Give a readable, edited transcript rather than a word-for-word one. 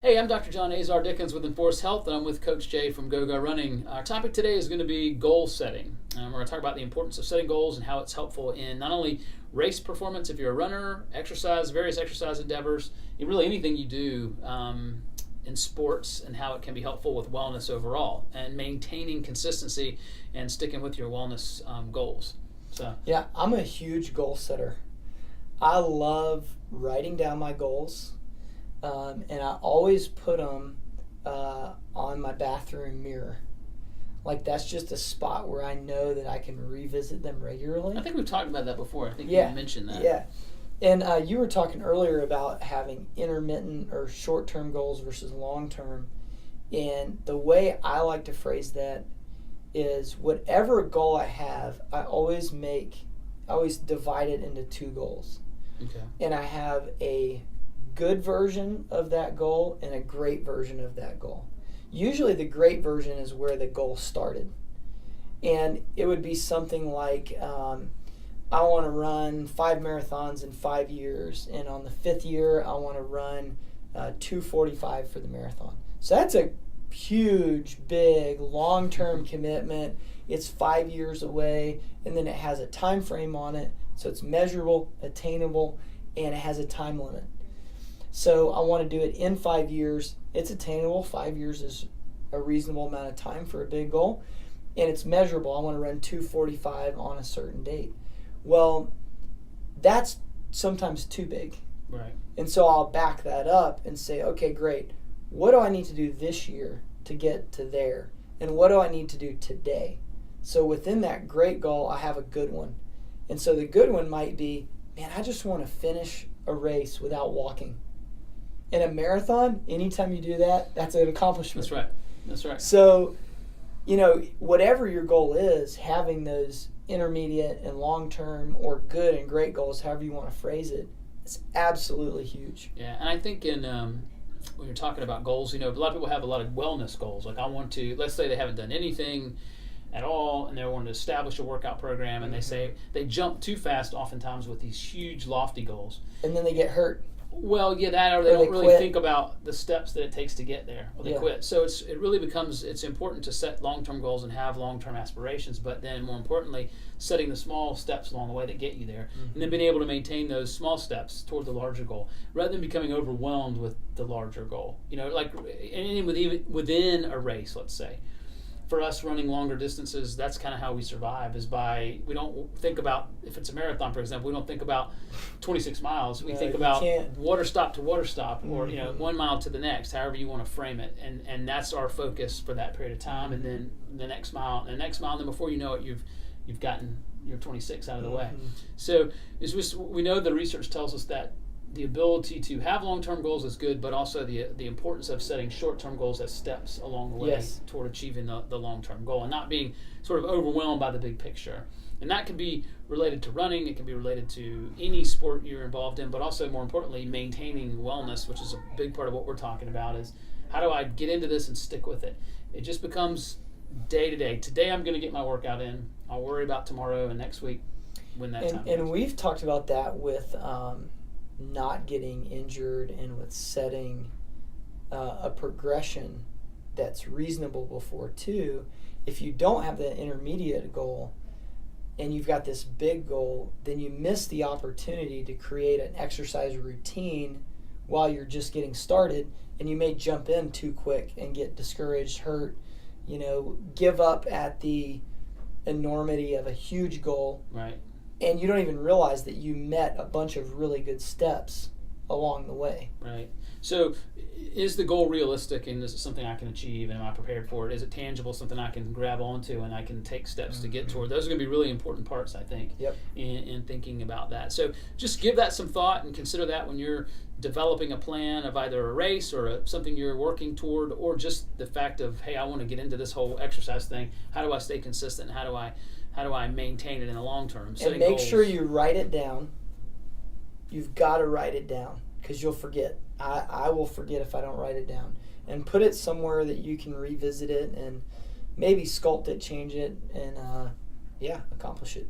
Hey, I'm Dr. John Azar-Dickens with Enforce Health, and I'm with Coach Jay from Go Go Running. Our topic today is going to be goal setting. We're going to talk about the importance of setting goals and how it's helpful in not only race performance, if you're a runner, exercise, various exercise endeavors, and really anything you do in sports, and how it can be helpful with wellness overall and maintaining consistency and sticking with your wellness goals. Yeah, I'm a huge goal setter. I love writing down my goals. And I always put them on my bathroom mirror. Like, that's just a spot where I know that I can revisit them regularly. I think we've talked about that before. I think you mentioned that. Yeah. And you were talking earlier about having intermittent or short-term goals versus long-term. And the way I like to phrase that is whatever goal I have, I always divide it into two goals. Okay. And I have a good version of that goal and a great version of that goal. Usually the great version is where the goal started. And it would be something like, I want to run 5 marathons in 5 years. And on the 5th year, I want to run 2:45 for the marathon. So that's a huge, big, long-term commitment. It's 5 years away. And then it has a time frame on it. So it's measurable, attainable, and it has a time limit. So I want to do it in 5 years. It's attainable. 5 years is a reasonable amount of time for a big goal. And it's measurable. I want to run 2:45 on a certain date. Well, that's sometimes too big. Right. And so I'll back that up and say, okay, great. What do I need to do this year to get to there? And what do I need to do today? So within that great goal, I have a good one. And so the good one might be, man, I just want to finish a race without walking. In a marathon, anytime you do that, that's an accomplishment. That's right. So, whatever your goal is, having those intermediate and long-term or good and great goals, however you want to phrase it, it's absolutely huge. Yeah, and I think when you're talking about goals, a lot of people have a lot of wellness goals. Like, I want to, let's say they haven't done anything at all, and they want to establish a workout program, and they say they jump too fast oftentimes with these huge, lofty goals. And then they get hurt. Well, yeah, that or they don't really think about the steps that it takes to get there, or they quit. So it really becomes, it's important to set long-term goals and have long-term aspirations, but then more importantly, setting the small steps along the way that get you there, and then being able to maintain those small steps toward the larger goal, rather than becoming overwhelmed with the larger goal. Like within a race, let's say. For us running longer distances, that's kind of how we survive, is we don't think about, if it's a marathon, for example, we don't think about 26 miles. We think about water stop to water stop, or 1 mile to the next, however you want to frame it. And that's our focus for that period of time. And then the next mile, and then before you know it, you've gotten your 26 out of the way. So we know the research tells us that the ability to have long-term goals is good, but also the importance of setting short-term goals as steps along the way toward achieving the long-term goal, and not being sort of overwhelmed by the big picture. And that can be related to running, it can be related to any sport you're involved in, but also, more importantly, maintaining wellness, which is a big part of what we're talking about, is how do I get into this and stick with it? It just becomes day to day. Today I'm going to get my workout in. I'll worry about tomorrow and next week when that time comes. And we've talked about that with not getting injured, and with setting a progression that's reasonable before too. If you don't have the intermediate goal and you've got this big goal, then you miss the opportunity to create an exercise routine while you're just getting started, and you may jump in too quick and get discouraged, hurt, give up at the enormity of a huge goal. Right. And you don't even realize that you met a bunch of really good steps along the way. Right. So is the goal realistic, and is it something I can achieve, and am I prepared for it? Is it tangible, something I can grab onto and I can take steps to get toward? Those are going to be really important parts, I think, in thinking about that. So just give that some thought and consider that when you're developing a plan of either a race or something you're working toward, or just the fact of, hey, I want to get into this whole exercise thing. How do I stay consistent? How do I maintain it in the long term? And make sure you write it down. You've got to write it down, because you'll forget. I will forget if I don't write it down. And put it somewhere that you can revisit it and maybe sculpt it, change it, and accomplish it.